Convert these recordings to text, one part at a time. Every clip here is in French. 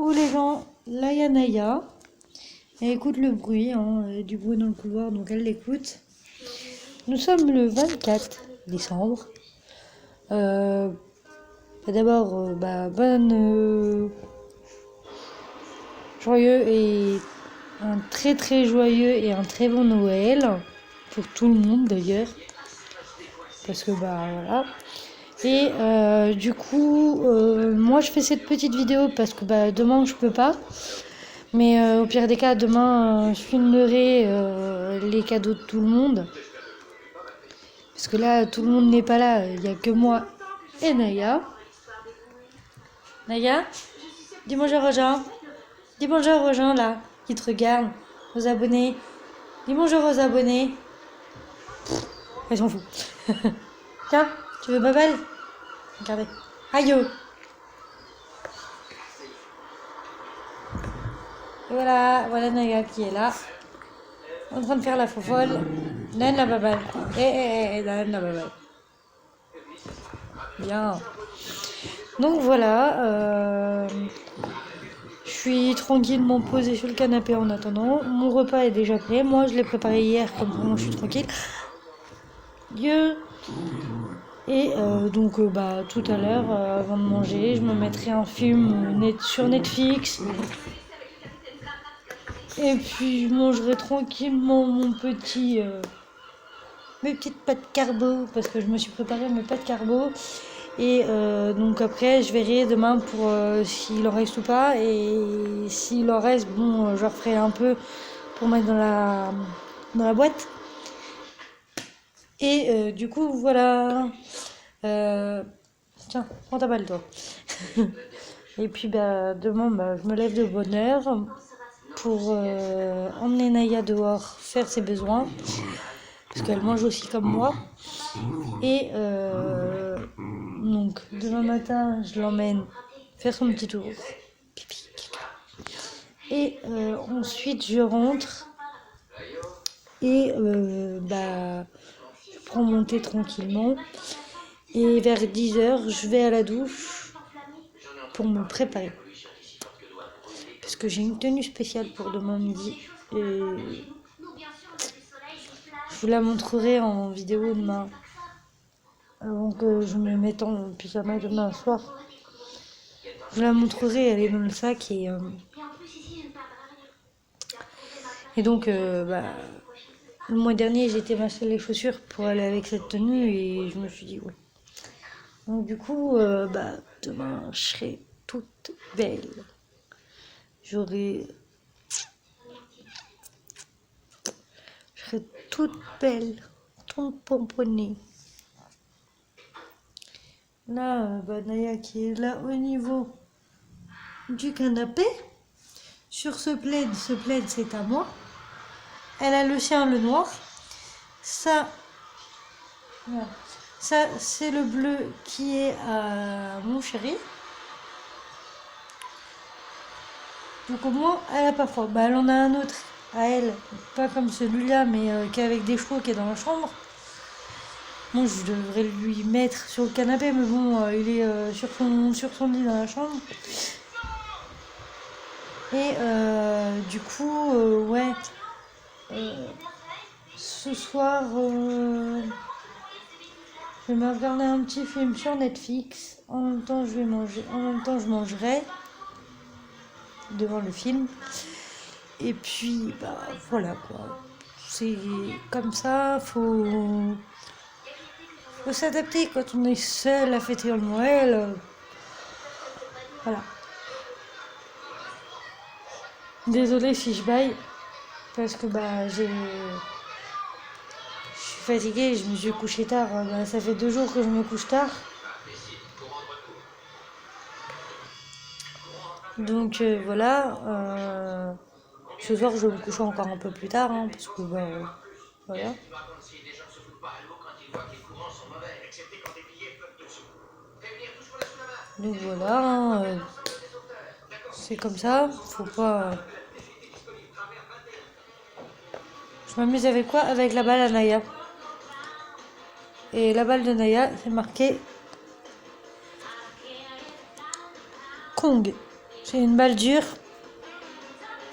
coucou les gens, là il y a Naya. Elle écoute le bruit, du bruit dans le couloir, donc elle l'écoute. Nous sommes le 24 décembre. D'abord, bonne, joyeux et un très très joyeux et un très bon Noël pour tout le monde d'ailleurs. Parce que voilà. Et du coup, moi je fais cette petite vidéo parce que demain je peux pas. Mais au pire des cas, demain je filmerai les cadeaux de tout le monde. Parce que là, tout le monde n'est pas là. Il n'y a que moi et Naya. Naya, dis bonjour aux gens. Dis bonjour aux gens là qui te regardent, aux abonnés. Dis bonjour aux abonnés. Ils s'en foutent. Tiens, tu veux Babel? Regardez. Aïe. Et voilà Naya qui est là, en train de faire la fofolle. Donne la Babel. Donne la Babel. Bien. Donc voilà, je suis tranquillement posée sur le canapé en attendant. Mon repas est déjà prêt. Moi, je l'ai préparé hier, comme ça, moi, je suis tranquille. Dieu. Et donc, tout à l'heure, avant de manger, je me mettrai un film sur Netflix. Et puis, je mangerai tranquillement mes petites pâtes carbo, parce que je me suis préparé mes pâtes carbo. Et donc après, je verrai demain pour s'il en reste ou pas. Et s'il en reste, je referai un peu pour mettre dans la boîte. Et du coup, voilà. Tiens, prends ta balle, toi. Et puis, demain, je me lève de bonne heure pour emmener Naya dehors faire ses besoins. Parce qu'elle mange aussi comme moi. Et donc, demain matin, je l'emmène faire son petit tour. Pipi, caca. Et ensuite, je rentre. Et je prends mon thé tranquillement. Et vers 10h, je vais à la douche pour me préparer. Parce que j'ai une tenue spéciale pour demain midi. Et je vous la montrerai en vidéo demain. Avant que je me mette en pyjama demain soir. Je vous la montrerai, elle est dans le sac. Et donc, le mois dernier, j'ai été m'acheter les chaussures pour aller avec cette tenue et je me suis dit, ouais. Donc, du coup, demain, je serai toute belle. Je serai toute belle, toute pomponnée. Là, Naya qui est là au niveau du canapé. Sur ce plaid c'est à moi. Elle a le sien, le noir. Ça, voilà. Ça c'est le bleu qui est à mon chéri. Donc au moins, elle a pas froid. Elle en a un autre à elle, pas comme celui-là, mais qui est avec des chevaux, qui est dans la chambre. Bon, je devrais lui mettre sur le canapé, mais bon, il est sur son lit dans la chambre. Et du coup, ouais, ce soir, je vais me regarder un petit film sur Netflix. En même temps, je vais manger. En même temps, je mangerai devant le film. Et puis, voilà quoi. C'est comme ça, faut s'adapter quand on est seul à fêter le Noël. Voilà. Désolée si je baille, parce que je suis fatiguée, je me suis couchée tard. Ça fait 2 jours que je me couche tard. Donc voilà. Ce soir, je vais me coucher encore un peu plus tard, parce que voilà. Donc voilà, c'est comme ça, faut pas. Je m'amuse avec quoi? Avec la balle à Naya. Et la balle de Naya, c'est marqué Kong. C'est une balle dure.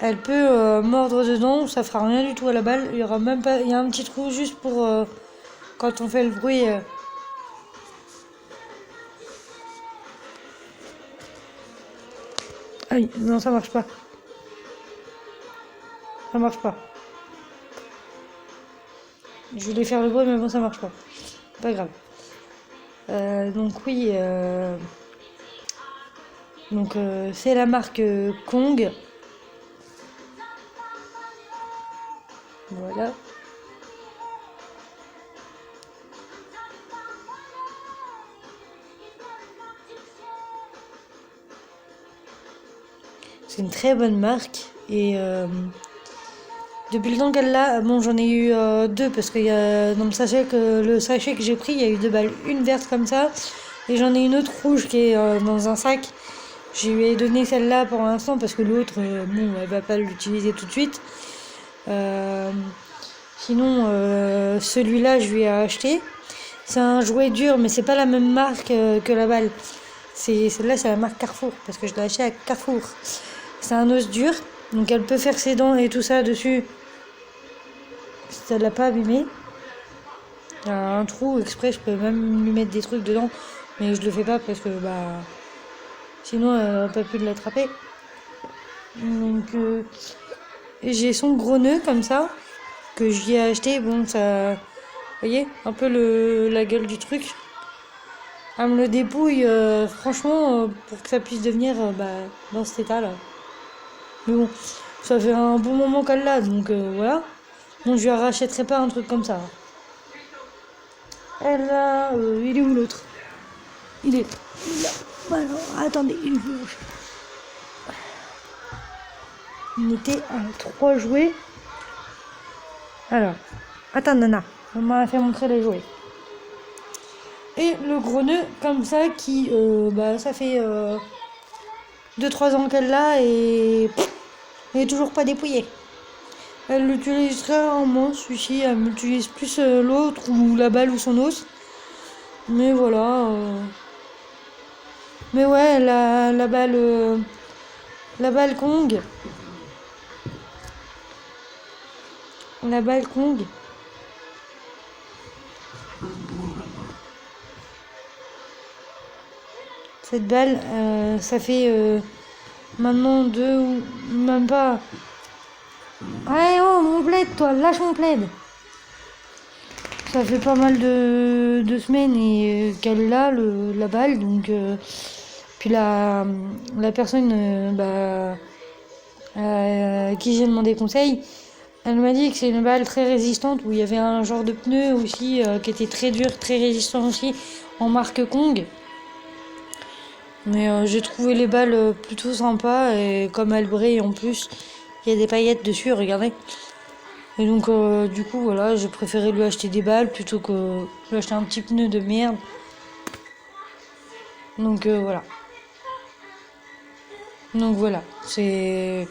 Elle peut mordre dedans, ça fera rien du tout à la balle. Il y aura même pas, il y a un petit trou juste pour quand on fait le bruit. Aïe, non, ça marche pas. Ça marche pas. Je voulais faire le bruit, mais bon, ça marche pas. Pas grave. Donc oui, c'est la marque Kong. Voilà. C'est une très bonne marque et depuis le temps qu'elle l'a, bon j'en ai eu deux parce qu'il y a dans le sachet que j'ai pris, il y a eu deux balles, une verte comme ça et j'en ai une autre rouge qui est dans un sac. Je lui ai donné celle-là pour l'instant parce que l'autre, bon, elle va pas l'utiliser tout de suite. Sinon, celui-là, je lui ai acheté. C'est un jouet dur, mais c'est pas la même marque que la balle. Celle-là, c'est la marque Carrefour parce que je l'ai acheté à Carrefour. C'est un os dur, donc elle peut faire ses dents et tout ça dessus. Ça l'a pas abîmé. Il y a un trou exprès, je peux même lui mettre des trucs dedans, mais je le fais pas parce que bah sinon elle n'a pas pu l'attraper. Donc j'ai son gros nœud comme ça que j'y ai acheté. Bon ça, vous voyez un peu la gueule du truc. Elle me le dépouille franchement pour que ça puisse devenir dans cet état là. Mais bon, ça fait un bon moment qu'elle l'a, donc voilà. Bon, je lui rachèterai pas un truc comme ça. Elle a... il est où l'autre? Il est là. Alors, attendez, il est où? On était à 3 jouets. Alors, attends, Nana. On m'a fait montrer les jouets. Et le gros nœud, comme ça, qui... ça fait 2-3 ans qu'elle l'a et... il est toujours pas dépouillé. Elle l'utilise très rarement, celui-ci. Elle m'utilise plus l'autre ou la balle ou son os. Mais voilà. Mais ouais, la balle Kong. La balle Kong. Cette balle, ça fait maintenant 2 ou même pas. Ouais, oh, mon plaid, toi, lâche mon plaid. Ça fait pas mal de semaines et qu'elle a la balle, donc puis la personne à qui j'ai demandé conseil, elle m'a dit que c'est une balle très résistante où il y avait un genre de pneu aussi qui était très dur, très résistant aussi en marque Kong. Mais j'ai trouvé les balles plutôt sympas et comme elles brillent en plus, il y a des paillettes dessus, regardez. Et donc du coup voilà, j'ai préféré lui acheter des balles plutôt que lui acheter un petit pneu de merde. Donc voilà. Donc voilà, c'est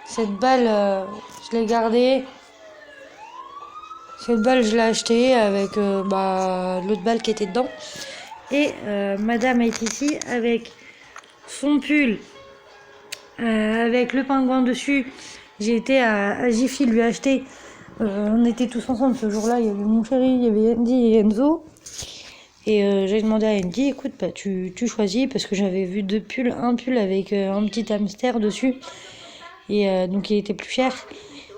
cette balle, je l'ai gardée. Cette balle, je l'ai achetée avec l'autre balle qui était dedans. Et madame est ici avec son pull, avec le pingouin dessus. J'ai été à Jiffy lui acheter. On était tous ensemble ce jour-là. Il y avait mon chéri, il y avait Andy et Enzo. Et j'ai demandé à Andy, écoute, tu choisis parce que j'avais vu deux pulls, un pull avec un petit hamster dessus. Et donc il était plus cher.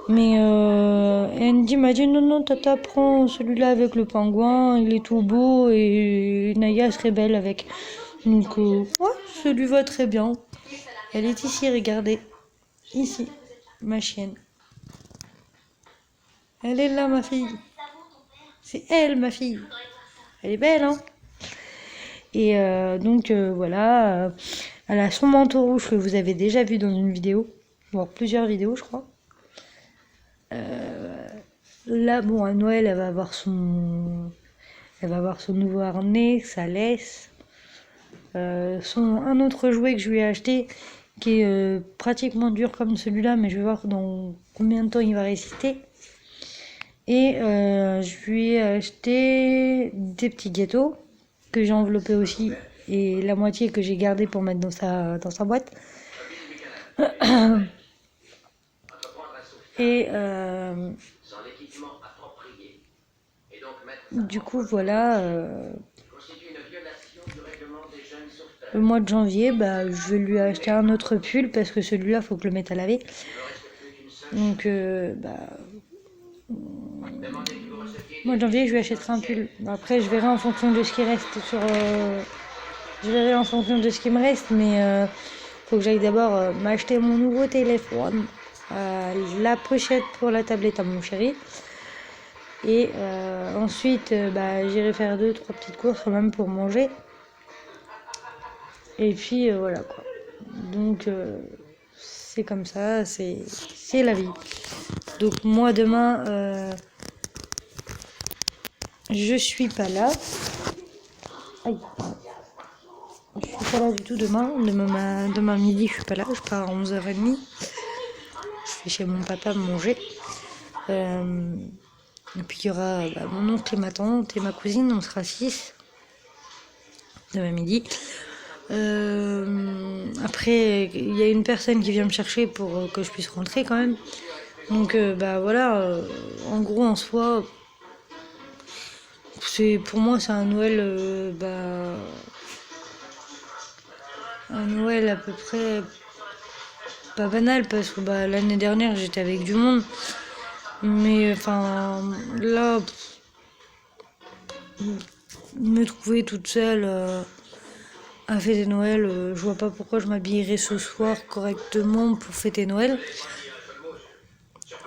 Mais Andy m'a dit non, tata, prends celui-là avec le pingouin, il est tout beau et Naya serait belle avec. Donc, ouais, ça lui va très bien. Elle est ici, regardez. Ici, ma chienne. Elle est là, ma fille. C'est elle, ma fille. Elle est belle, hein? Et voilà. Elle a son manteau rouge que vous avez déjà vu dans une vidéo, voire plusieurs vidéos, je crois. Là, bon, à Noël, elle va avoir son nouveau harnais, sa laisse. Un autre jouet que je lui ai acheté, qui est pratiquement dur comme celui-là, mais je vais voir dans combien de temps il va résister. Et je lui ai acheté des petits gâteaux que j'ai enveloppés aussi et la moitié que j'ai gardée pour mettre dans sa boîte. Et du coup, voilà. Le mois de janvier, bah, je vais lui acheter un autre pull parce que celui-là, faut que je le mette à laver. Donc, mois de janvier, je lui achèterai un pull. Après, je verrai en fonction de ce qui reste sur. Je verrai en fonction de ce qui me reste, mais faut que j'aille d'abord m'acheter mon nouveau téléphone, la pochette pour la tablette à mon chéri. Et ensuite, bah, j'irai faire 2-3 petites courses quand même pour manger. Et puis voilà quoi. Donc c'est comme ça, c'est la vie. Donc moi demain, je suis pas là. Aïe. Je suis pas là du tout demain. Demain midi, je suis pas là. Je pars à 11h30. Je vais chez mon papa manger. Et puis il y aura mon oncle et ma tante et ma cousine. On sera 6 demain midi. Après, il y a une personne qui vient me chercher pour que je puisse rentrer quand même. Donc bah voilà, en gros en soi, pour moi c'est un Noël, un Noël à peu près pas banal parce que bah, l'année dernière j'étais avec du monde, mais enfin là, me trouver toute seule à fêter Noël, je vois pas pourquoi je m'habillerais ce soir correctement pour fêter Noël.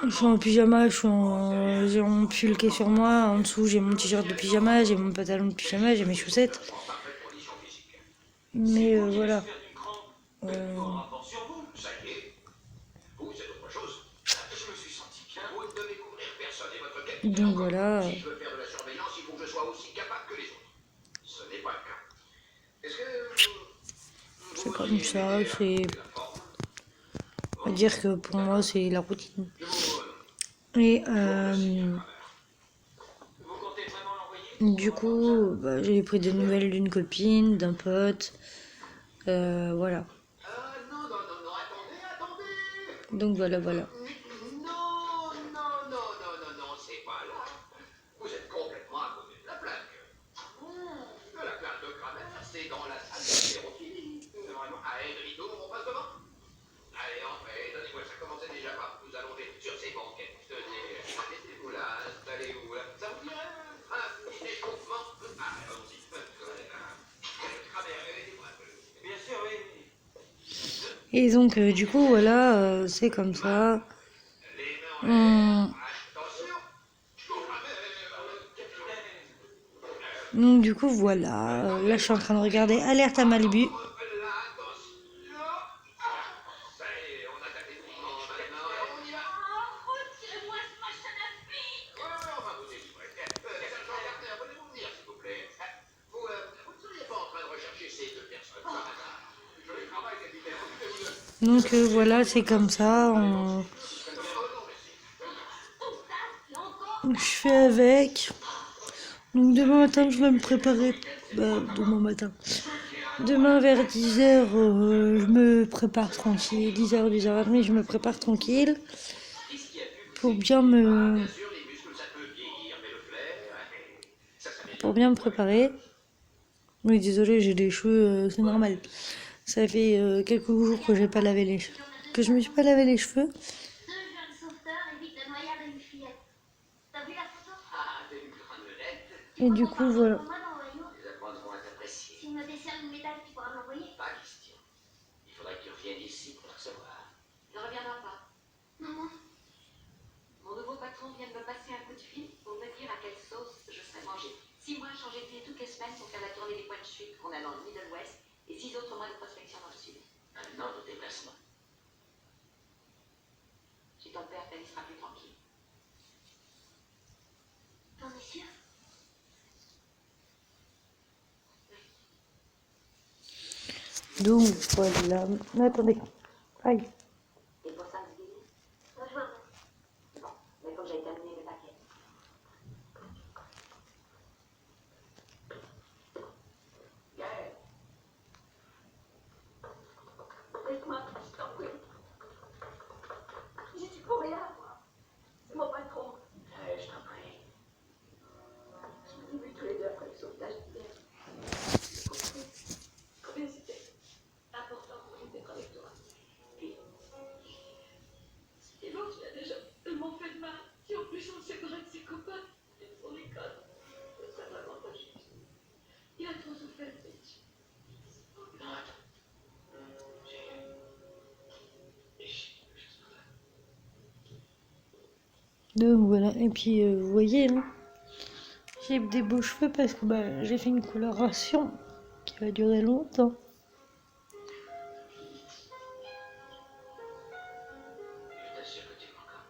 Je suis en pyjama, j'ai mon pull qui est sur moi, en dessous j'ai mon t-shirt de pyjama, j'ai mon pantalon de pyjama, j'ai mes chaussettes. Mais voilà. Donc voilà. C'est comme ça, c'est. On va dire que pour moi c'est la routine. Et du coup, bah, j'ai pris des nouvelles d'une copine, d'un pote. Voilà. Donc voilà, voilà. Et donc, du coup, voilà, c'est comme ça. Donc, du coup, voilà. Là, je suis en train de regarder Alerte à Malibu. Donc, voilà, c'est comme ça. Je fais avec. Donc demain matin, je vais me préparer. Demain matin. Demain vers 10h, je me prépare tranquille. 10h, 10h30, je me prépare tranquille. Pour bien me... Pour bien me préparer. Oui, désolé, j'ai des cheveux, c'est normal. Ça fait quelques jours que j'ai pas lavé les cheveux. Que je me suis pas lavé les cheveux. Et du coup, voilà. Mon nouveau patron vient de me passer un coup de fil pour me dire à quelle sauce je serais mangé. 6 mois à changer de pied toutes les semaines pour faire la tournée des points de chute qu'on a dans le Middle West et 6 autres mois de prospection dans le sud. Un an de déplacement. Chez ton père, ta vie sera plus tranquille. T'en es sûr? Donc voilà. Attendez. Aïe. Et pour Thanksgiving? Moi, je vois. Bon, mais faut que j'aille terminer le paquet. Gaël, Donc voilà, et puis vous voyez, hein, j'ai des beaux cheveux parce que bah, j'ai fait une coloration qui va durer longtemps. Je t'assure que tu es encore.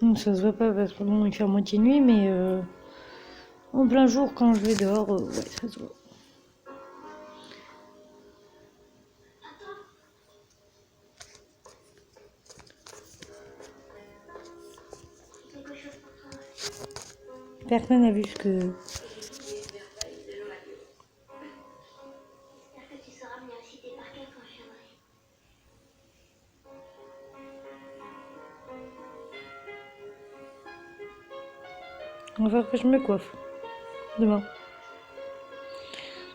Donc ça se voit pas parce que bon, il fait à moitié nuit, mais en plein jour quand je vais dehors, ouais, ça se voit. Personne n'a vu ce que... J'espère que tu sauras me réciter par cœur quand je viendrai. On va faire que je me coiffe demain. De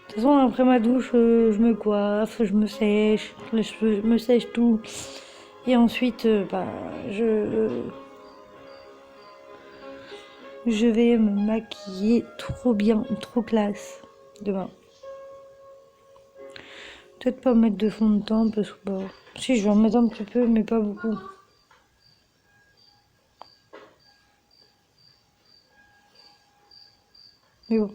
toute façon, après ma douche, je me coiffe, je me sèche, les cheveux, je me sèche tout. Et ensuite, bah, je vais me maquiller trop bien, trop classe demain. Peut-être pas mettre de fond de teint parce que bah, si je vais en mettre un petit peu, mais pas beaucoup. Mais bon.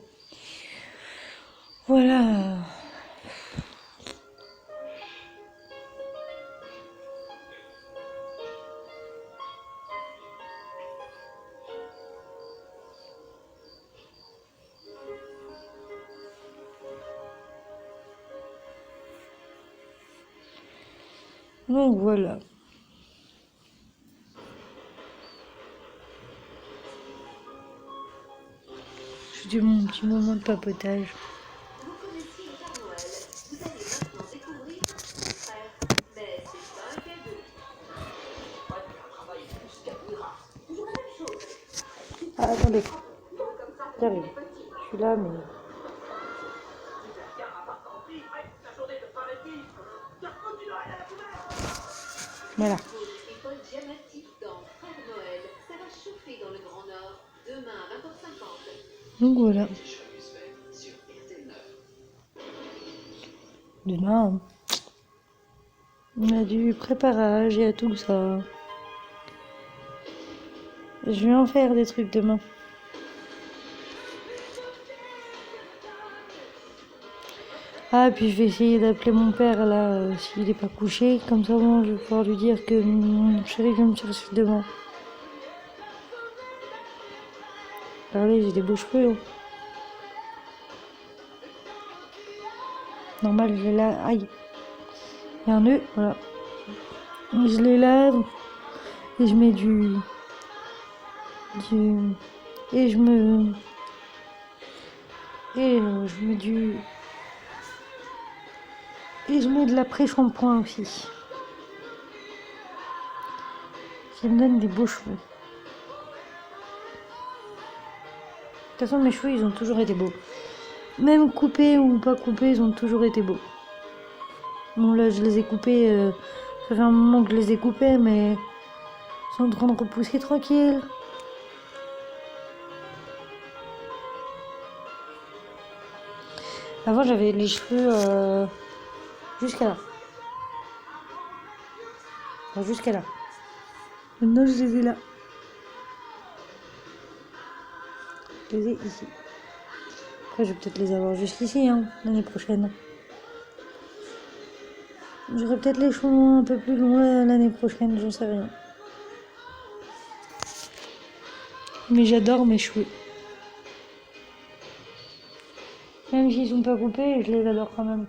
Voilà. Donc voilà. C'était mon petit moment de papotage. Vous connaissiez le Père Noël. Vous allez maintenant découvrir son frère. Mais c'est pas un cadeau. Pas un travail plus qu'admirable. Toujours la même chose. Ah, attendez, Comme ça, j'arrive. Je suis là, mais... Voilà. Épaule diamatique dans Frère Noël. Ça va chauffer dans le Grand Nord. Demain à 20h50. Donc voilà. Demain, on a du préparage et tout ça. Je vais en faire des trucs demain. Ah, puis je vais essayer d'appeler mon père là, s'il n'est pas couché. Comme ça, bon, je vais pouvoir lui dire que mon chéri vient me chercher demain. Regardez, j'ai des beaux cheveux. Hein. Normal, je les lave. Aïe, il y a un nœud, voilà. Je les lave et je mets et je me... Et je mets Et je mets de l'après-shampoing aussi. Ça me donne des beaux cheveux. De toute façon, mes cheveux, ils ont toujours été beaux. Même coupés ou pas coupés, ils ont toujours été beaux. Bon, là, je les ai coupés. Ça fait un moment que je les ai coupés, mais ils sont en train de repousser tranquille. Avant, j'avais les cheveux jusqu'à là. Enfin, jusqu'à là. Maintenant, je les ai là. Je les ai ici. Après, je vais peut-être les avoir jusqu'ici, hein, l'année prochaine. J'aurai peut-être les cheveux un peu plus longs l'année prochaine, j'en sais rien. Mais j'adore mes cheveux. Même s'ils sont pas coupés, je les adore quand même.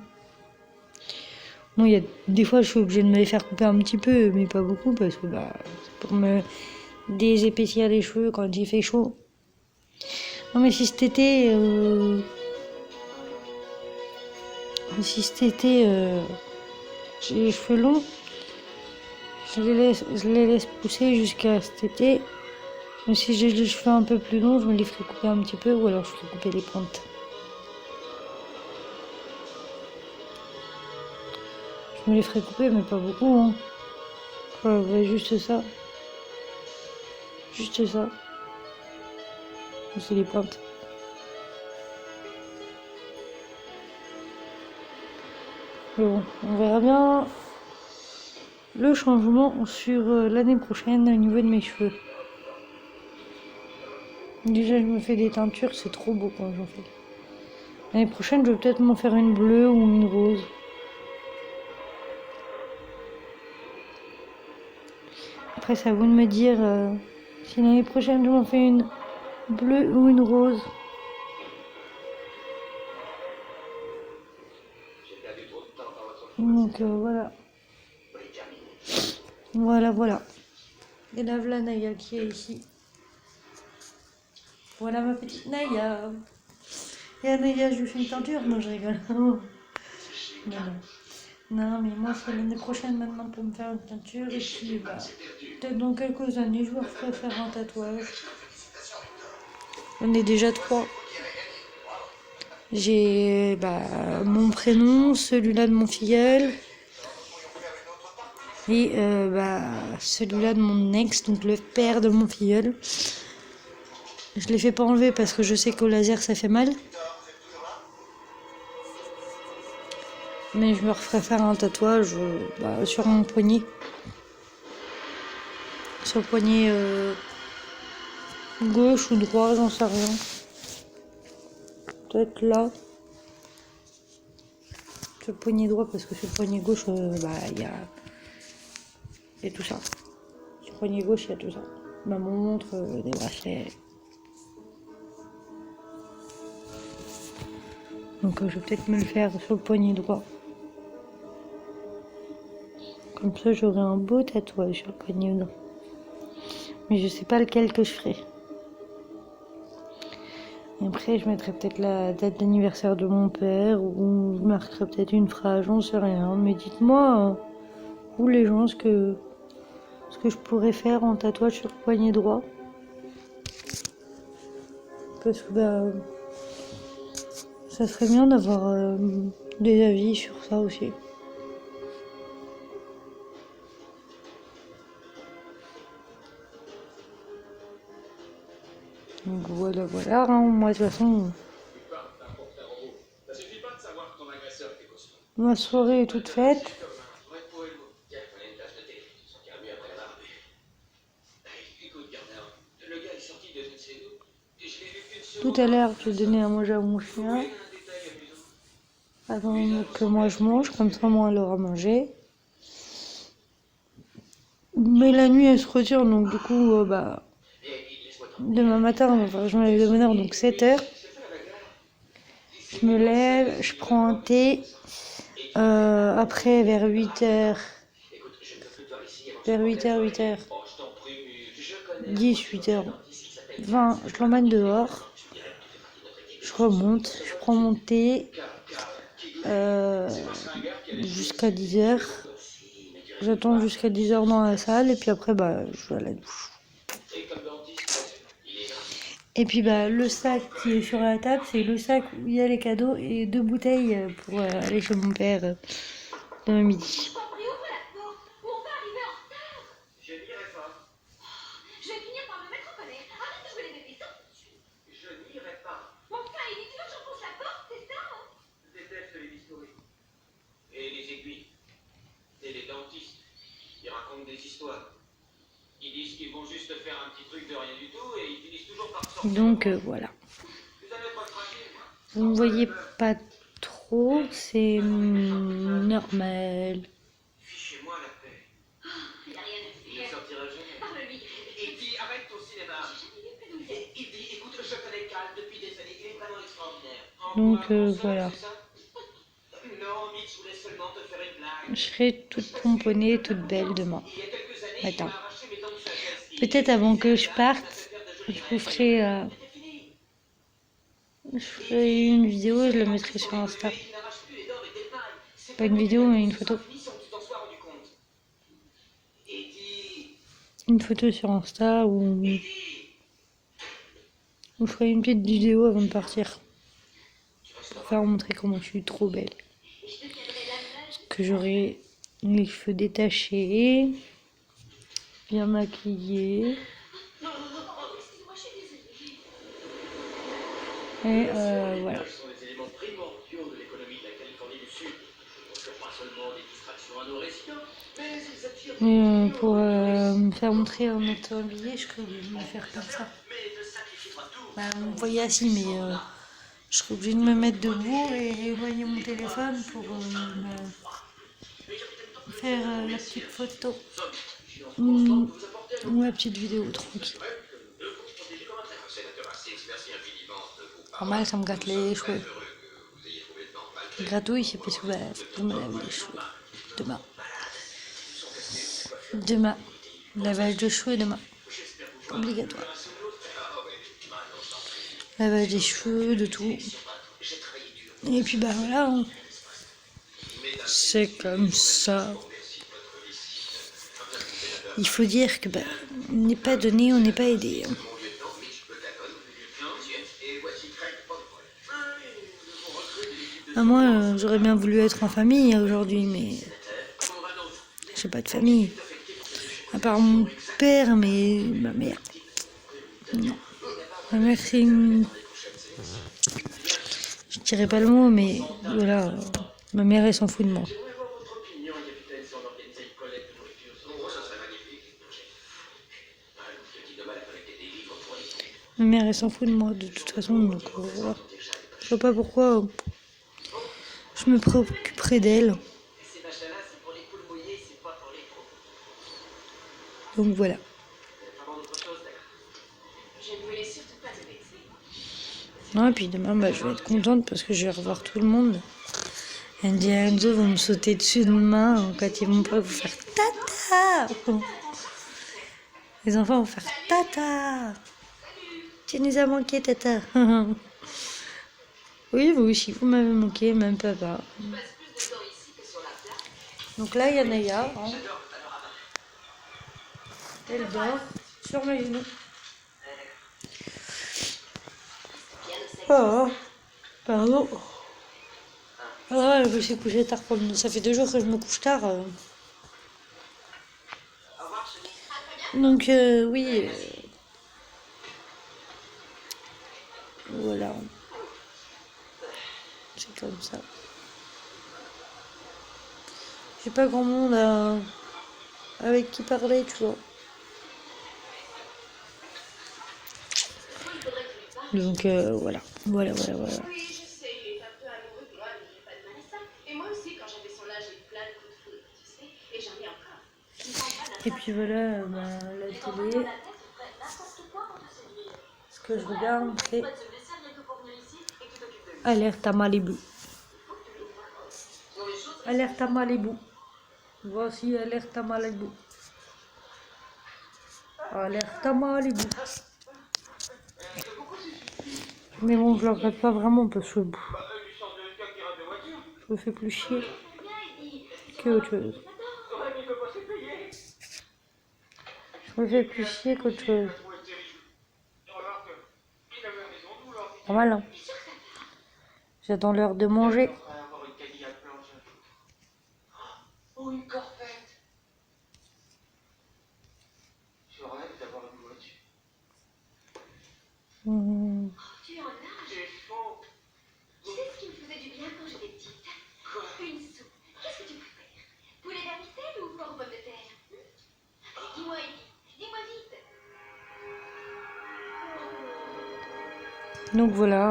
Bon, il y a des fois, je suis obligée de me les faire couper un petit peu, mais pas beaucoup, parce que bah, c'est pour me désépaissir les cheveux quand il fait chaud. Non, mais si cet été, j'ai les cheveux longs, je les laisse pousser jusqu'à cet été. Mais si j'ai les cheveux un peu plus longs, je me les ferai couper un petit peu, ou alors je ferai couper les pointes. Je me les ferai couper, mais pas beaucoup, hein. Ouais, juste ça. Juste ça. C'est les pointes. Mais bon, on verra bien le changement sur l'année prochaine au niveau de mes cheveux. Déjà, je me fais des teintures, c'est trop beau quand j'en fais. L'année prochaine, je vais peut-être m'en faire une bleue ou une rose. Après, c'est à vous de me dire si l'année prochaine, je m'en fais une bleue ou une rose. Donc voilà. Voilà. Et la voilà Naya qui est ici. Voilà ma petite Naya. Et à Naya, je lui fais une teinture. Non, je rigole. Non, mais moi, c'est l'année prochaine maintenant pour me faire une teinture. Et puis, peut-être dans quelques années, je me referai faire un tatouage. On est déjà 3. J'ai mon prénom, celui-là de mon filleul. Et celui-là de mon ex, donc le père de mon filleul. Je les fais pas enlever parce que je sais qu'au laser ça fait mal. Mais je me referai faire un tatouage sur mon poignet. Sur le poignet gauche ou droit, j'en sais rien. Peut-être là. Sur le poignet droit parce que sur le poignet gauche, il y a tout ça. Sur le poignet gauche, il y a tout ça. Ma montre, des bracelets. Donc je vais peut-être me le faire sur le poignet droit. Comme ça j'aurai un beau tatouage sur le poignet droit. Mais je sais pas lequel que je ferai. Et après je mettrai peut-être la date d'anniversaire de mon père ou je marquerai peut-être une phrase, j'en sais rien. Mais dites-moi, vous les gens, ce que je pourrais faire en tatouage sur le poignet droit. Parce que ça serait bien d'avoir des avis sur ça aussi. Donc voilà, hein, moi de toute façon, ma soirée est toute faite. Tout à l'heure, je donnais à manger à mon chien. Avant que moi je mange, comme ça moi elle aura mangé. Mais la nuit elle se retire, donc du coup, demain matin, je me lève de bonne heure, donc 7h. Je me lève, je prends un thé. Après, vers 8h, 8h10, 8h20, je l'emmène dehors. Je remonte, je prends mon thé jusqu'à 10h. J'attends jusqu'à 10h dans la salle et puis après, je vais à la douche. Et puis le sac qui est sur la table, c'est le sac où il y a les cadeaux et 2 bouteilles pour aller chez mon père demain midi. Donc voilà. Vous ne voyez pas trop, c'est normal. Donc voilà. Je serai toute pomponnée, toute belle demain matin. Peut-être avant que je parte, je vous ferai une vidéo et je la mettrai sur Insta. Pas une vidéo, mais une photo. Une photo sur Insta ou je ferai une petite vidéo avant de partir. Pour faire montrer comment je suis trop belle. Parce que j'aurai les cheveux détachés, bien maquillée. Et voilà. Mais pour me faire montrer en étant habillée, je serais obligée de me faire comme ça. Bah, vous me voyez assis, mais je serais obligée de me mettre debout et éloigner mon téléphone pour faire la petite photo ou la petite vidéo tranquille. Normal, ça me gâte les cheveux. Gratouille, c'est parce que je me lave les cheveux demain. Demain, lavage de cheveux demain, obligatoire. Lavage des cheveux, de tout. Et puis bah voilà, c'est comme ça. Il faut dire que on n'est pas donné, on n'est pas aidé. Moi, j'aurais bien voulu être en famille aujourd'hui, mais j'ai pas de famille. À part mon père, mais ma mère. Non. Ma mère, c'est une... Je dirais pas le mot, mais voilà. Ma mère, elle s'en fout de moi. Ma mère, elle s'en fout de moi, de toute façon. Donc, voilà. Je vois pas pourquoi je me préoccuperais d'elle. Donc voilà. Non, et puis demain, je vais être contente parce que je vais revoir tout le monde. Andy et Enzo vont me sauter dessus demain quand ils vont pas vous faire tata. Les enfants vont faire tata. Tu nous as manqué, tata. Oui, vous aussi, vous m'avez manqué, même papa. Donc là, il y a Naya. Hein. Elle dort sur mes genoux. Oh, pardon. Ah, je me suis couchée tard. Ça fait 2 jours que je me couche tard. Donc, oui. Voilà. C'est comme ça. J'ai pas grand monde avec qui parler, tu vois. Donc, voilà. Voilà. Oui, je sais, il est un peu amoureux de moi, mais j'ai pas de mal à ça. Et moi aussi, quand j'avais son âge, j'ai eu plein de coups de foudre, tu sais, et j'en ai encore. Et puis voilà, la télé. Ce que je regarde, c'est Alerte à Malibu. Alerte à Malibu. Voici Alerte à Malibu. Alerte à Malibu. Mais bon, je le regrette pas vraiment parce que je me fais plus chier que autre chose. Je me fais plus chier qu'autre chose. Normal, hein. J'attends l'heure de manger. Oh, une corvette. Je rêve d'avoir une voiture. Tu en as? C'est faux. Tu sais ce qui me faisait du bien quand j'étais petite? Quoi? Une soupe. Qu'est-ce que tu préfères? Poulet vermicelle ou porc aux pommes de terre? Dis-moi, Eddy. Dis-moi vite. Donc voilà.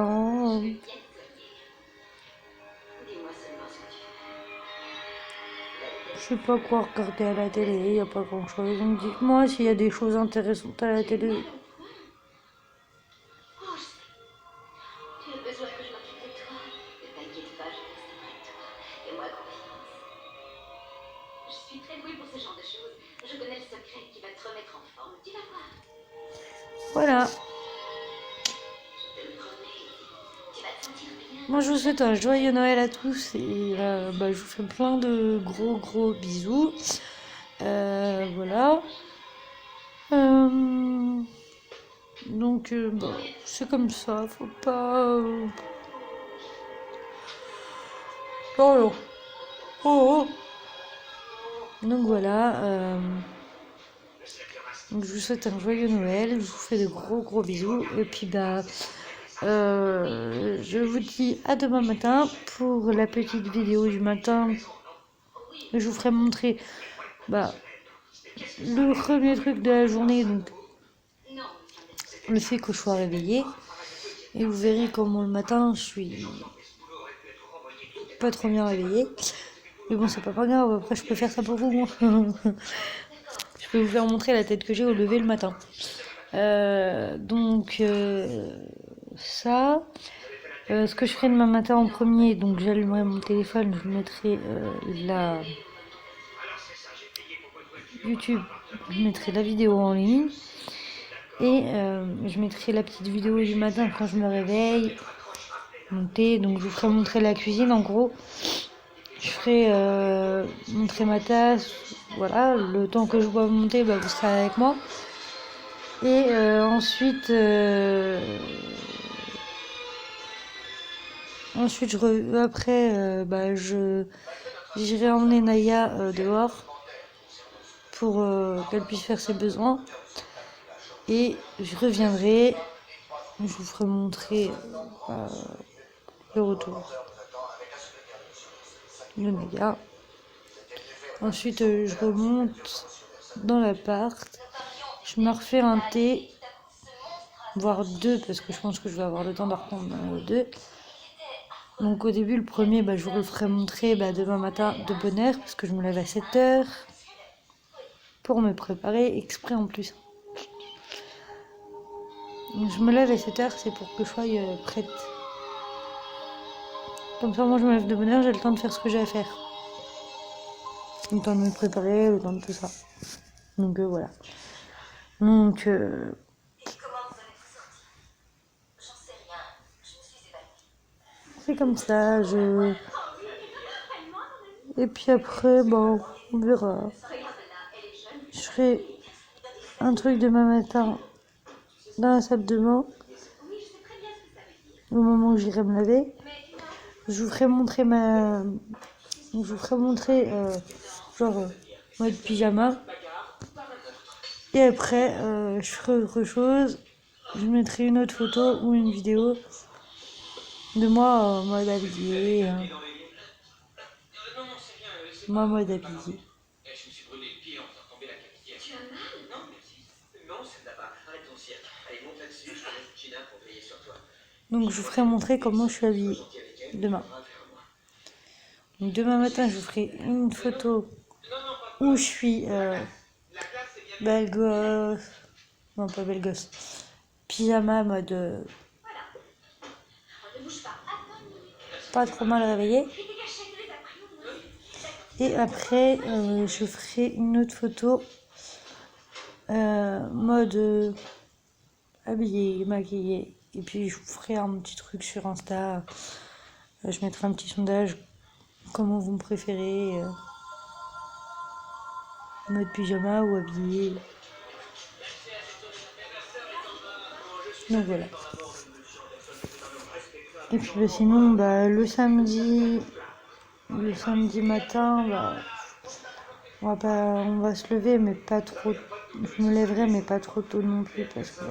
Je sais pas quoi regarder à la télé, il n'y a pas grand chose. Donc dites-moi s'il y a des choses intéressantes à la télé. Oh, je sais. Tu as besoin que je m'occupe de toi. Ne t'inquiète pas, je resterai près de toi. Fais-moi confiance. Je suis très douée pour ce genre de choses. Je connais le secret qui va te remettre en forme. Tu vas voir. Voilà. Je te le promets. Tu vas te sentir bien. Moi je vous souhaite un joyeux Noël à tous et je vous fais plein de gros bisous. Voilà. Donc c'est comme ça, faut pas... Oh. Donc voilà. Donc je vous souhaite un joyeux Noël, je vous fais de gros bisous et puis je vous dis à demain matin pour la petite vidéo du matin Et je vous ferai montrer le premier truc de la journée, donc le fait que je sois réveillée. Et vous verrez comment le matin je suis pas trop bien réveillée. Mais bon, c'est pas grave, après je peux faire ça pour vous. Moi. Je peux vous faire montrer la tête que j'ai au lever le matin. Donc ça. Ce que je ferai demain matin en premier, donc j'allumerai mon téléphone, je mettrai la YouTube, je mettrai la vidéo en ligne et je mettrai la petite vidéo du matin quand je me réveille, monter, donc je vous ferai montrer la cuisine en gros. Je ferai montrer ma tasse, voilà, le temps que je dois monter, vous serez avec moi. Et ensuite, j'irai emmener Naya dehors pour qu'elle puisse faire ses besoins. Et je reviendrai, je vous ferai montrer le retour de Naya. Ensuite, je remonte dans l'appart, je me refais un thé, voire deux, parce que je pense que je vais avoir le temps d'en reprendre deux. Donc au début, le premier, je vous le ferai montrer demain matin de bonne heure, parce que je me lève à 7h pour me préparer exprès en plus. Donc je me lève à 7h, c'est pour que je sois prête. Comme ça, moi je me lève de bonne heure, j'ai le temps de faire ce que j'ai à faire. Le temps de me préparer, le temps de tout ça. Donc voilà. Donc c'est comme ça, et puis après, on verra. Je ferai un truc demain matin dans la salle de bain, au moment où j'irai me laver. Je vous ferai montrer mode pyjama. Et après, je ferai autre chose. Je mettrai une autre photo ou une vidéo de moi en mode habillé. Moi, mode habillé. Donc, je vous ferai montrer comment je suis habillée demain. Donc, demain matin, je vous ferai une photo où je suis belle gosse. Non, pas belle gosse. Pyjama, mode pas trop mal réveillée. Et après, je ferai une autre photo mode habillée, maquillée. Et puis, je vous ferai un petit truc sur Insta. Je mettrai un petit sondage. Comment vous me préférez mode pyjama ou habillé. Donc voilà. Et puis sinon, le samedi matin, on va se lever, mais pas trop. Je me lèverai, mais pas trop tôt non plus, parce que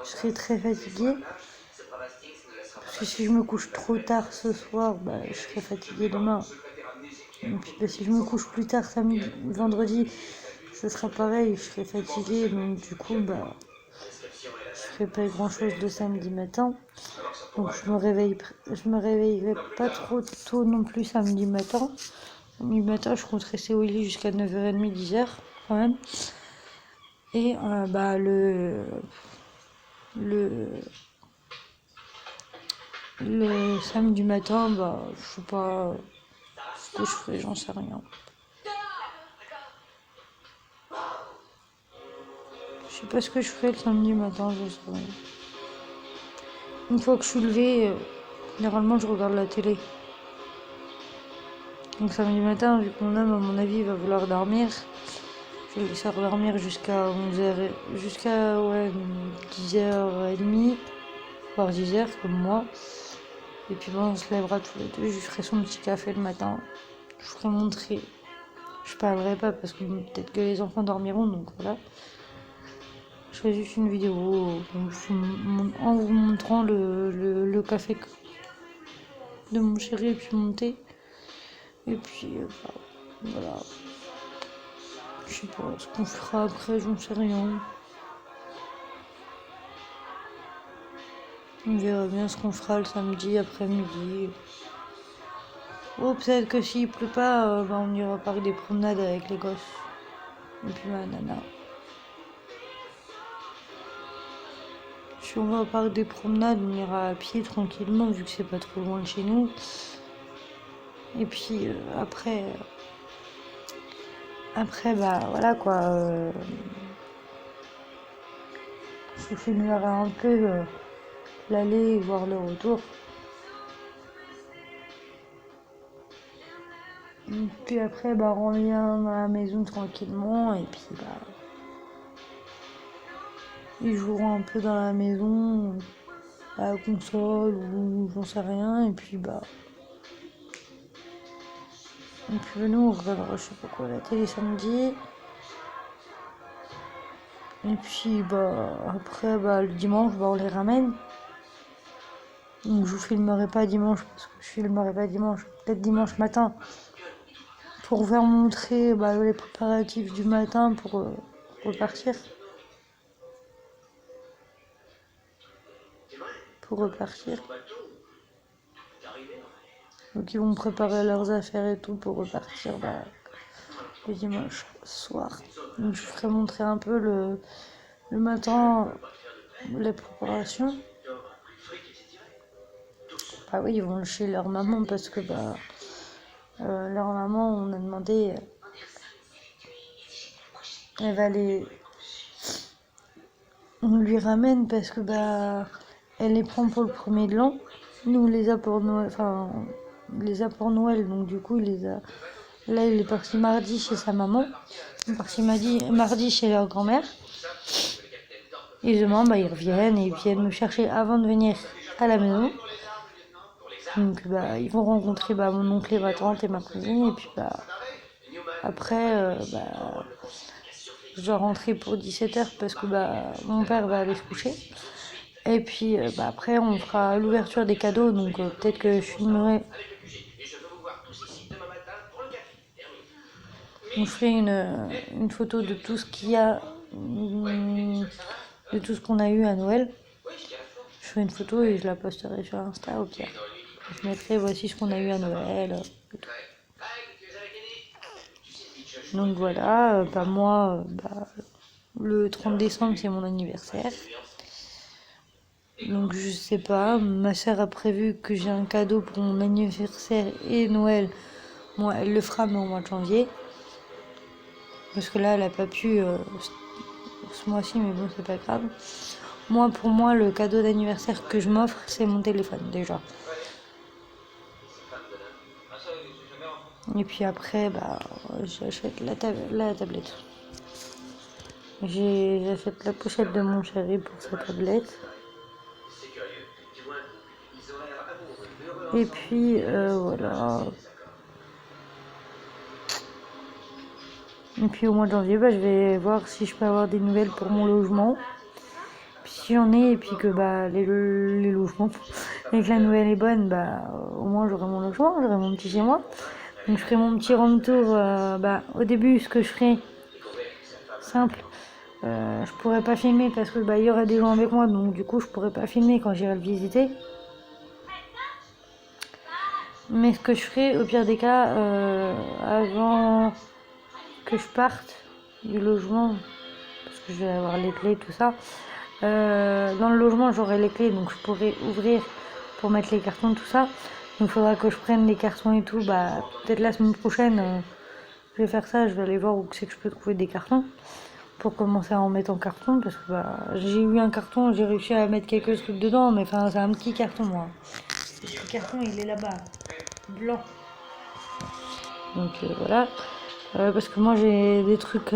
je serai très fatiguée. Parce que si je me couche trop tard ce soir, je serai fatiguée demain. Et puis si je me couche plus tard vendredi, ce sera pareil, je serai fatiguée. Donc du coup, je ferai pas grand chose le samedi matin. Donc je me réveillerai pas trop tôt non plus samedi matin. Samedi matin, je compte rester au lit jusqu'à 9h30, 10h quand même. Et le samedi matin, je sais pas ce que je ferai, j'en sais rien. Je sais pas ce que je ferai le samedi matin, je sais rien. Une fois que je suis levée, généralement je regarde la télé. Donc samedi matin, vu que mon homme à mon avis va vouloir dormir, je vais le laisser dormir jusqu'à 11h, jusqu'à 10h30, voire 10h comme moi. Et puis on se lèvera tous les deux, je lui ferai son petit café le matin. Je vous ferai montrer. Je parlerai pas parce que peut-être que les enfants dormiront, donc voilà. Je ferai juste une vidéo en vous montrant le café de mon chéri et puis mon thé. Et puis Voilà. Je sais pas ce qu'on fera après, j'en sais rien. On verra bien ce qu'on fera le samedi après-midi. Ou peut-être que s'il pleut pas, on ira faire des promenades avec les gosses. Et puis ma nana. Si on va au parc des promenades, on ira à pied tranquillement vu que c'est pas trop loin de chez nous. Et puis après voilà quoi. Je filmerai un peu l'aller et voir le retour. Et puis après on revient dans la maison tranquillement et puis ils joueront un peu dans la maison à la console ou j'en sais rien et puis nous on regardera je sais pas quoi la télé samedi. Et puis après le dimanche on les ramène. Donc je vous filmerai pas dimanche parce que je filmerai pas dimanche, peut-être dimanche matin pour vous montrer les préparatifs du matin pour repartir. Donc ils vont préparer leurs affaires et tout pour repartir le dimanche soir. Donc je vous ferai montrer un peu le matin les préparations. Oui, ils vont chez leur maman parce que leur maman, on a demandé, elle va on lui ramène parce que elle les prend pour le premier de l'an. Nous on les a pour Noël, donc du coup là il est parti mardi chez sa maman, il est parti mardi chez leur grand-mère. Et demain ils reviennent et ils viennent me chercher avant de venir à la maison. Donc ils vont rencontrer mon oncle et ma tante et ma cousine et puis après je dois rentrer pour 17h parce que mon père va aller se coucher. Et puis après on fera l'ouverture des cadeaux donc peut-être que je filmerai. On ferait une photo de tout ce qu'il y a, de tout ce qu'on a eu à Noël. Je ferai une photo et je la posterai sur Insta au pire. Je mettrai voici ce qu'on a eu à Noël. Et tout. Donc voilà, moi, le 30 décembre c'est mon anniversaire. Donc je sais pas, ma soeur a prévu que j'ai un cadeau pour mon anniversaire et Noël. Moi, elle le fera mais au mois de janvier. Parce que là, elle a pas pu ce mois-ci, mais bon, c'est pas grave. Pour moi, le cadeau d'anniversaire que je m'offre, c'est mon téléphone déjà. Et puis après, j'achète la tablette. J'achète la pochette de mon chéri pour sa tablette. Et puis voilà. Et puis au mois de janvier, je vais voir si je peux avoir des nouvelles pour mon logement. Puis si j'en ai, et puis que les logements, et que la nouvelle est bonne, au moins j'aurai mon logement, j'aurai mon petit chez moi. Donc je ferai mon petit room tour. Au début, ce que je ferai, simple, je pourrais pas filmer parce que il y aura des gens avec moi, donc du coup je pourrais pas filmer quand j'irai le visiter. Mais ce que je ferai, au pire des cas, avant que je parte du logement, parce que je vais avoir les clés, tout ça, dans le logement j'aurai les clés, donc je pourrai ouvrir pour mettre les cartons, tout ça. Donc il faudra que je prenne les cartons et tout, peut-être la semaine prochaine, je vais faire ça, je vais aller voir où c'est que je peux trouver des cartons pour commencer à en mettre en carton, parce que j'ai eu un carton, j'ai réussi à mettre quelques trucs dedans, mais c'est un petit carton moi. Le petit carton il est là-bas, blanc. Donc voilà. Parce que moi j'ai des trucs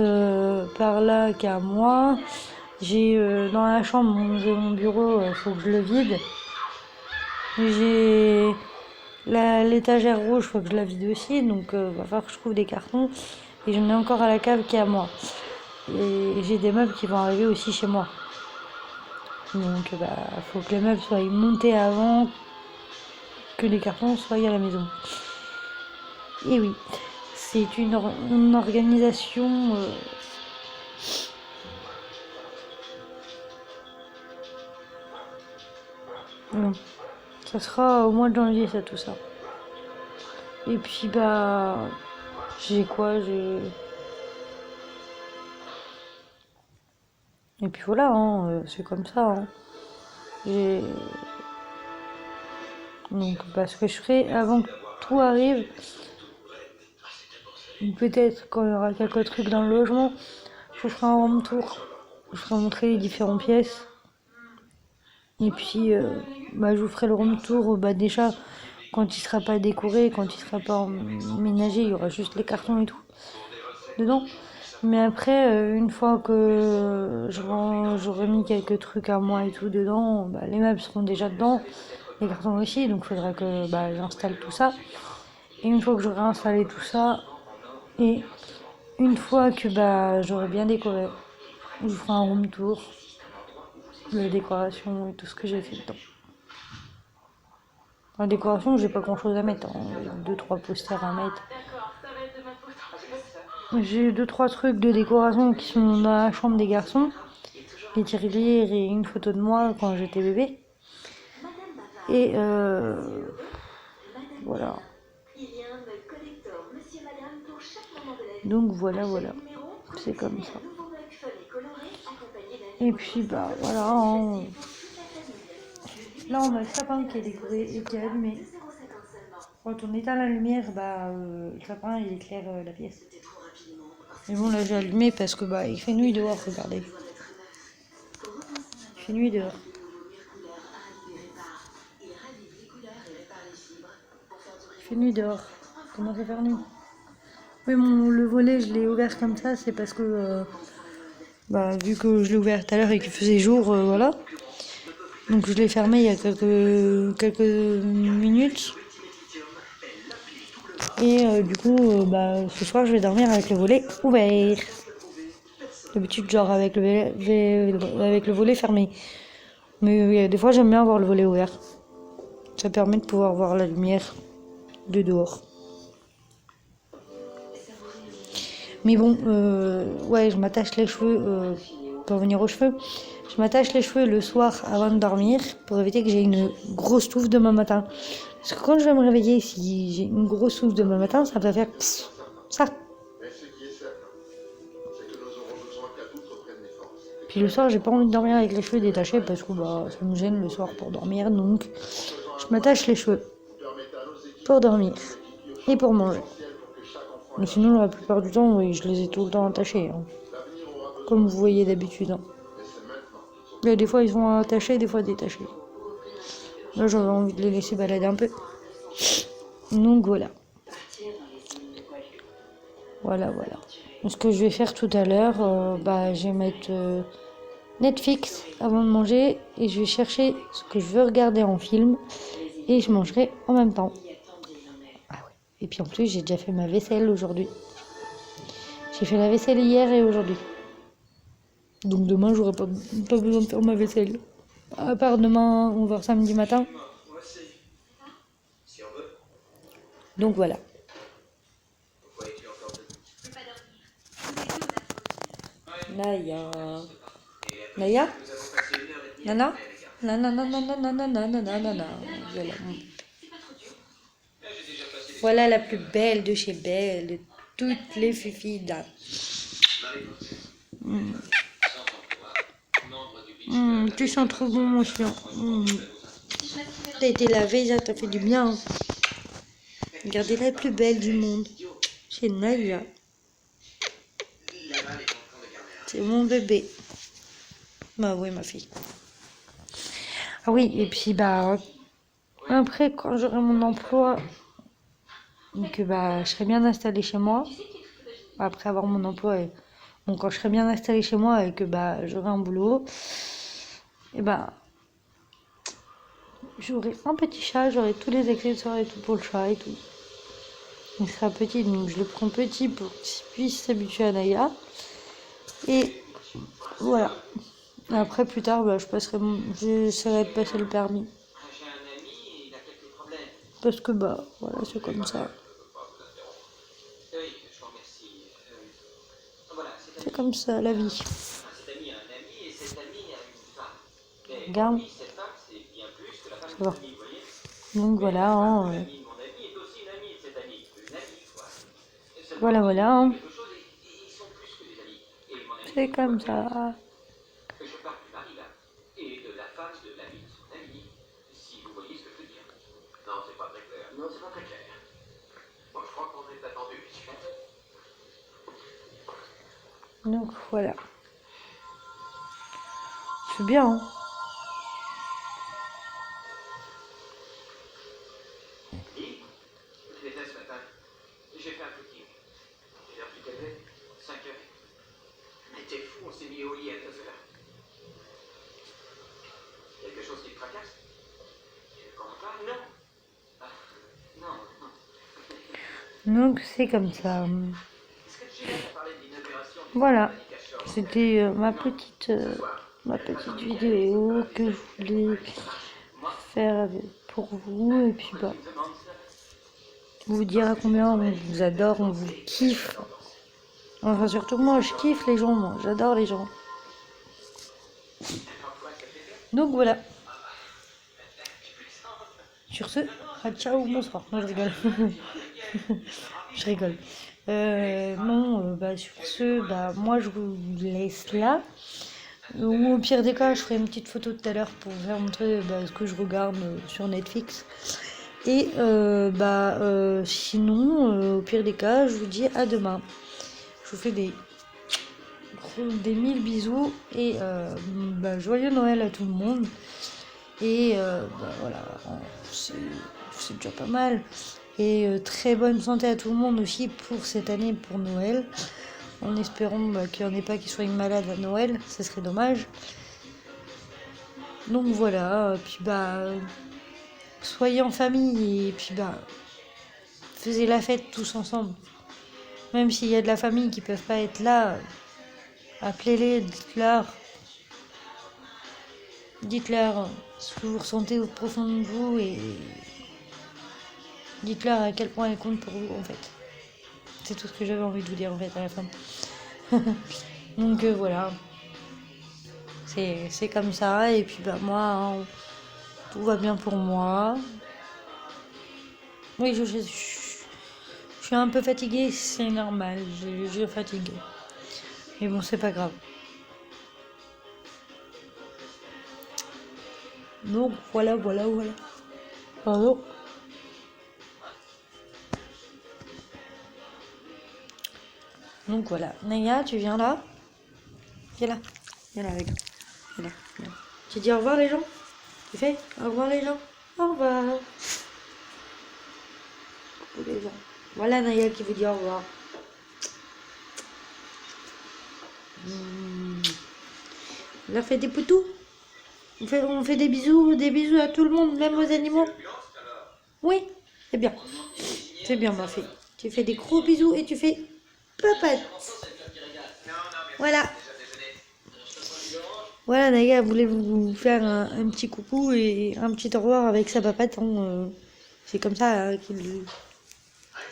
par là qu'à moi. J'ai dans la chambre, j'ai mon bureau, faut que je le vide. J'ai l'étagère rouge, faut que je la vide aussi, donc va falloir que je trouve des cartons. Et j'en ai encore à la cave qui est à moi. Et j'ai des meubles qui vont arriver aussi chez moi. Donc faut que les meubles soient montés avant que les cartons soient à la maison. Et oui, c'est une organisation bon, ça sera au mois de janvier, ça, tout ça. Et puis, bah, j'ai quoi, et puis voilà, hein, c'est comme ça, hein. Donc, bah, ce que je ferai avant que tout arrive, peut-être quand il y aura quelques trucs dans le logement, je ferai un room tour. Je ferai montrer les différentes pièces. Et puis, bah, je vous ferai le room tour, bah, déjà, quand il sera pas décoré, quand il sera pas emménagé, il y aura juste les cartons et tout dedans. Mais après, une fois que j'aurai mis quelques trucs à moi et tout dedans, bah, les meubles seront déjà dedans, les cartons aussi, donc il faudra que bah, j'installe tout ça. Et une fois que j'aurai installé tout ça, et une fois que bah, j'aurai bien décoré, je ferai un room tour, la décoration et tout ce que j'ai fait dedans. La décoration, j'ai pas grand chose à mettre, hein. 2-3 posters à mettre. J'ai 2-3 trucs de décoration qui sont dans la chambre des garçons, les tirelires et une photo de moi quand j'étais bébé. Et voilà. Donc voilà, c'est comme ça. Et puis bah voilà, hein. Là on a le sapin qui est décoré et qui est allumé. Quand on éteint la lumière, bah le sapin il éclaire la pièce. Mais bon là j'ai allumé parce que bah il fait nuit dehors, regardez. Il fait nuit dehors. Il fait nuit dehors. Comment ça faire nuit? Oui, le volet je l'ai ouvert comme ça, c'est parce que bah, vu que je l'ai ouvert tout à l'heure et qu'il faisait jour, voilà. Donc je l'ai fermé il y a quelques minutes. Et du coup, bah, ce soir, je vais dormir avec le volet ouvert. D'habitude, genre avec le volet fermé. Mais des fois, j'aime bien avoir le volet ouvert. Ça permet de pouvoir voir la lumière de dehors. Mais bon, ouais, je m'attache les cheveux, pour revenir aux cheveux. Je m'attache les cheveux le soir avant de dormir pour éviter que j'ai une grosse touffe demain matin. Parce que quand je vais me réveiller, si j'ai une grosse touffe demain matin, ça va faire ça. Puis le soir, j'ai pas envie de dormir avec les cheveux détachés parce que bah, ça me gêne le soir pour dormir. Donc, je m'attache les cheveux pour dormir et pour manger. Mais sinon, la plupart du temps, oui, je les ai tout le temps attachés, hein. Comme vous voyez d'habitude, hein. Mais des fois, ils sont attachés, des fois détachés. Là, j'avais envie de les laisser balader un peu. Donc, voilà. Voilà. Ce que je vais faire tout à l'heure, bah, je vais mettre Netflix avant de manger et je vais chercher ce que je veux regarder en film et je mangerai en même temps. Ah ouais. Et puis en plus, j'ai déjà fait ma vaisselle aujourd'hui. J'ai fait la vaisselle hier et aujourd'hui. Donc demain, j'aurai pas besoin de faire ma vaisselle. À part demain, on va samedi matin. Donc voilà. Naya. Naya? Nana? Nana. Voilà. Voilà la plus belle de chez Belle, de toutes les fifidas. Tu sens trop bon, mon chien. T'as été lavé, ça t'a fait du bien. Regardez la plus belle du monde. C'est Naya. C'est mon bébé. Bah oui, ma fille. Ah oui, et puis bah après, quand j'aurai mon emploi, que bah je serai bien installée chez moi, après avoir mon emploi, bon, quand je serai bien installée chez moi et que bah j'aurai un boulot, et bah j'aurai un petit chat, j'aurai tous les accessoires et tout pour le chat et tout. Il sera petit, donc je le prends petit pour qu'il puisse s'habituer à Naya. Et voilà. Après, plus tard, bah, j'essaierai de passer le permis. Parce que, bah, voilà, c'est comme ça. comme ça, la vie. Cet ami a un ami et cet ami a une femme. Mais Regarde. lui, cette femme, c'est bien plus que la femme Ça de va. mon ami, vous voyez. Donc voilà, hein, L'ami de mon ami est aussi une amie de cet ami. Une amie, quoi. Seulement, voilà, voilà. Hein. quelque chose et ils sont plus que des amis. Et mon ami, C'est comme ça. je parle du mari, là. Et de la femme de l'ami de son ami. Si vous voyez ce que je veux dire. Non, c'est pas très clair. Non, c'est pas très clair. Bon, je crois qu'on est attendu. Donc voilà. C'est bien, hein. Dis, je l'étais ce matin. J'ai fait un footing. J'ai l'air du café, 5 heures. Mais t'es fou, on s'est mis au lit à 9 heures. Quelque chose qui te fracasse? Tu ne comprends pas? Non. Ah, non, non. Donc c'est comme ça. Est-ce que tu as parlé de l'inauguration du Voilà. Cachor? C'était ma petite vidéo que je voulais faire pour vous. Et puis bah, vous dire à combien on vous adore, on vous kiffe. Enfin surtout moi, je kiffe les gens, moi. J'adore les gens. Donc voilà. Sur ce, ciao, bonsoir. Non, je rigole. Je rigole. Non, bah, sur ce, bah, moi je vous laisse là. Ou au pire des cas, je ferai une petite photo tout à l'heure pour vous faire montrer bah, ce que je regarde sur Netflix. Et sinon, au pire des cas, je vous dis à demain. Je vous fais des 1000 bisous et joyeux Noël à tout le monde. Et voilà, c'est déjà pas mal. Et très bonne santé à tout le monde aussi pour cette année, pour Noël. En espérant qu'il n'y en ait pas qui soient malades à Noël, ce serait dommage. Donc voilà, puis soyez en famille et puis faisez la fête tous ensemble. Même s'il y a de la famille qui peuvent pas être là, appelez-les, dites-leur ce que vous ressentez au profond de vous et dites-leur à quel point elle compte pour vous en fait. C'est tout ce que j'avais envie de vous dire en fait à la fin. Donc voilà. C'est comme ça et puis moi, hein, tout va bien pour moi. Oui, je suis un peu fatiguée, c'est normal, je suis fatiguée. Mais bon, c'est pas grave. Donc voilà. Pardon. Donc voilà. Naya, tu viens là? Viens là. Viens là avec moi. Viens là. Tu dis au revoir les gens? Tu fais au revoir les gens? Au revoir. Coucou les gens. Voilà Naya qui vous dit au revoir. On a fait des poutous. On fait des bisous à tout le monde, même aux animaux. Oui, c'est bien. C'est bien ma fille. Tu fais des gros bisous et tu fais papate. Voilà. Voilà, Naya voulait vous faire un petit coucou et un petit au revoir avec sa papate. C'est comme ça qu'il...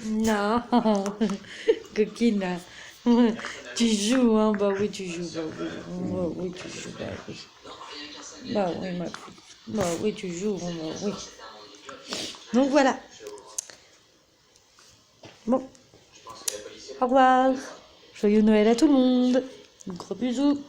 Non, coquine. Tu joues, hein? Bah oui, tu joues. Bah oui, tu joues. Bah oui. Bah oui, ma fille. Bah oui, tu joues. Bah oui. Donc voilà. Bon. Au revoir. Joyeux Noël à tout le monde. Gros bisous.